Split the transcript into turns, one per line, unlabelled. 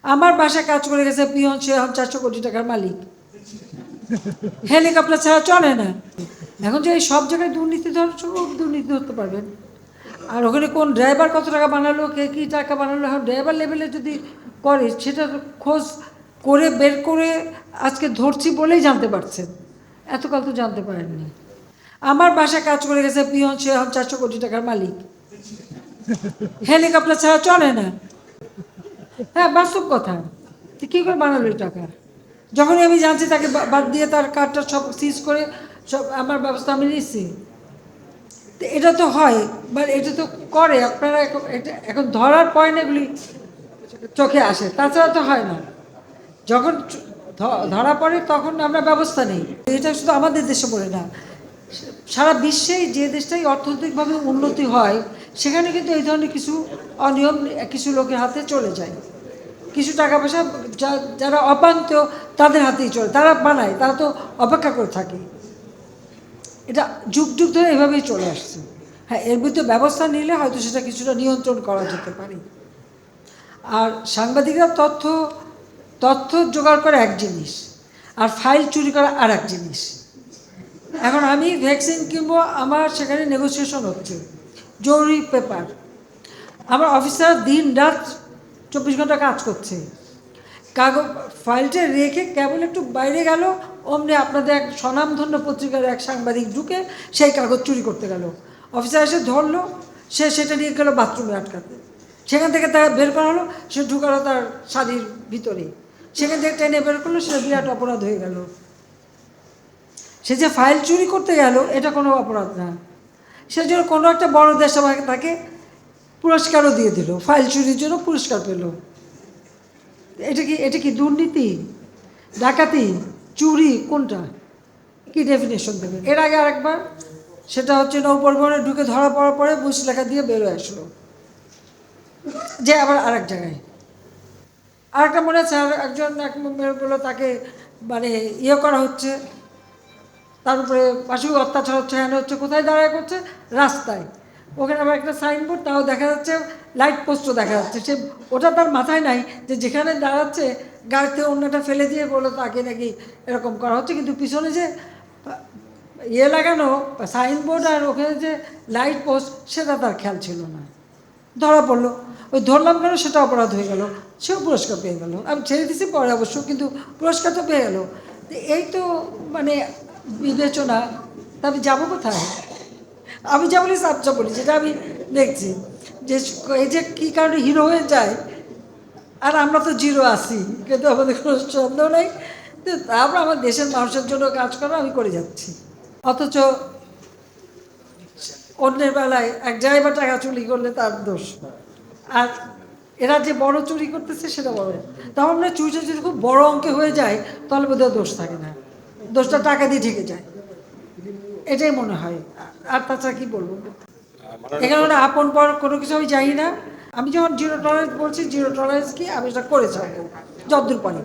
আমার বাসায় কাজ করে গেছে পিয়ন, সে এখন 400 কোটি টাকার মালিক। হেলিকপ্টার ছাড়া চলে না। এখন যে এই সব জায়গায় দুর্নীতি ধর, সব দুর্নীতি ধরতে পারবেন। আর ওখানে কোন ড্রাইভার কত টাকা বানালো, কে কী টাকা বানালো, এখন ড্রাইভার লেভেলে যদি করে সেটা খোঁজ করে বের করে আজকে ধরছি বলেই জানতে পারছেন, এতকাল তো জানতে পারেননি। আমার বাসায় কাজ করে গেছে পিয়ন, সে এখন 400 কোটি টাকার মালিক। হেলিকপ্টার ছাড়া চলে না। হ্যাঁ, বাস্তব কথা। কী করে বানালো এই টাকা? যখনই আমি জানছি তাকে বাদ দিয়ে তার কার্ডটা সব সিজ করে সব আমার ব্যবস্থা আমি নিচ্ছি। তো এটা তো হয়, বাট এটা তো করে আপনারা এটা এখন ধরার পয়েন্ট এগুলি চোখে আসে, তাছাড়া তো হয় না। যখন ধরা পড়ে তখন আমরা ব্যবস্থা নেই। এটা শুধু আমাদের দেশে বলে না, সারা বিশ্বেই যে দেশটাই অর্থনৈতিকভাবে উন্নতি হয় সেখানে কিন্তু এই ধরনের কিছু অনিয়ম কিছু লোকের হাতে চলে যায়। কিছু টাকা পয়সা যারা অপান্ত তাদের হাতেই চলে, তারা বানায়, তারা তো অপেক্ষা করে থাকে। এটা যুগ যুগ ধরে এভাবেই চলে আসছে। হ্যাঁ, এর ভিতরে ব্যবস্থা নিলে হয়তো সেটা কিছুটা নিয়ন্ত্রণ করা যেতে পারে। আর সাংবাদিকরা তথ্য জোগাড় করা এক জিনিস, আর ফাইল চুরি করা আর এক জিনিস। এখন আমি ভ্যাকসিন কিনবো, আমার সেখানে নেগোসিয়েশন হচ্ছে, জরুরি পেপার। আমার অফিসার দিন রাত 24 ঘন্টা কাজ করছে, কাগজ ফাইলটা রেখে কেবল একটু বাইরে গেল, অমনি আপনাদের এক স্বনামধন্য পত্রিকার এক সাংবাদিক ঢুকে সেই কাগজ চুরি করতে গেল। অফিসার এসে ধরলো, সে সেটা নিয়ে গেল বাথরুমে আটকাতে। সেখান থেকে তারা বের করা হলো, সে ঢুকালো তার শাড়ির ভিতরে, সেখান থেকে টেনে বের করলো, সেটা বিরাট অপরাধ হয়ে গেল। সে যে ফাইল চুরি করতে গেল এটা কোনো অপরাধ না, সেজন্য কোনো একটা বড় দেশ আমাকে তাকে পুরস্কারও দিয়ে দিল, ফাইল চুরির জন্য পুরস্কার পেল। এটা কি দুর্নীতি, ডাকাতি, চুরি, কোনটা, কি ডেফিনেশন দেবেন? এর আগে আরেকবার, সেটা হচ্ছে নৌপরিবহনে ঢুকে ধরা পড়ার পরে লেখা দিয়ে বেরোয় আসলো, যে আবার আরেক জায়গায়। আরেকটা মনে আছে, আর একজন এক মেয়েগুলো তাকে মানে করা হচ্ছে, তার উপরে পাশবিক অত্যাচার হচ্ছে, হ্যাঁ হচ্ছে, কোথায় দাঁড়ায় করছে? রাস্তায়। ওখানে আবার একটা সাইনবোর্ড, তাও দেখা যাচ্ছে, লাইট পোস্টও দেখা যাচ্ছে। সে ওটা তার মাথায় নাই যে যেখানে দাঁড়াচ্ছে গাড়িতে অন্যটা ফেলে দিয়ে বললো তাকে নাকি এরকম করা হচ্ছে, কিন্তু পিছনে যে লাগানো সাইনবোর্ড আর ওখানে যে লাইট পোস্ট সেটা তার খেয়াল ছিল না। ধরা পড়লো, ওই ধরলাম কেন সেটা অপরাধ হয়ে গেল, সেও পুরস্কার পেয়ে গেল। আমি ছেড়ে দিছি পরে অবশ্য, কিন্তু পুরস্কার তো পেয়ে গেল। এই তো মানে বিবেচনা। তা আমি যাবো কোথায়? আমি যা বলি সাবজা বলি, যেটা আমি দেখছি যে এই যে কী কারণে হিরো হয়ে যায়, আর আমরা তো জিরো আসি, কিন্তু আমাদের কোনো সন্দেহ নেই। তো তারপর আমার দেশের মানুষের জন্য কাজ করা আমি করে যাচ্ছি, অথচ অন্যের বেলায় এক ড্রাইভার টাকা চুরি করলে তার দোষ, আর এরা যে বড় চুরি করতেছে সেটা বড়। তাহলে আমরা চুরিটা যদি খুব বড় অঙ্কে হয়ে যায় তাহলে বোধহয় দোষ থাকে না, দোষটা টাকা দিয়ে ঢেকে যায়, এটাই মনে হয়। আর তাছাড়া কি বলবো, এখানে আপন পর কোনো কিছু আমি জানি না। আমি যখন জিরো টলারেন্স বলছি, জিরো টলারেন্স কি আমি এটা করে যাবো যতদূর পারি।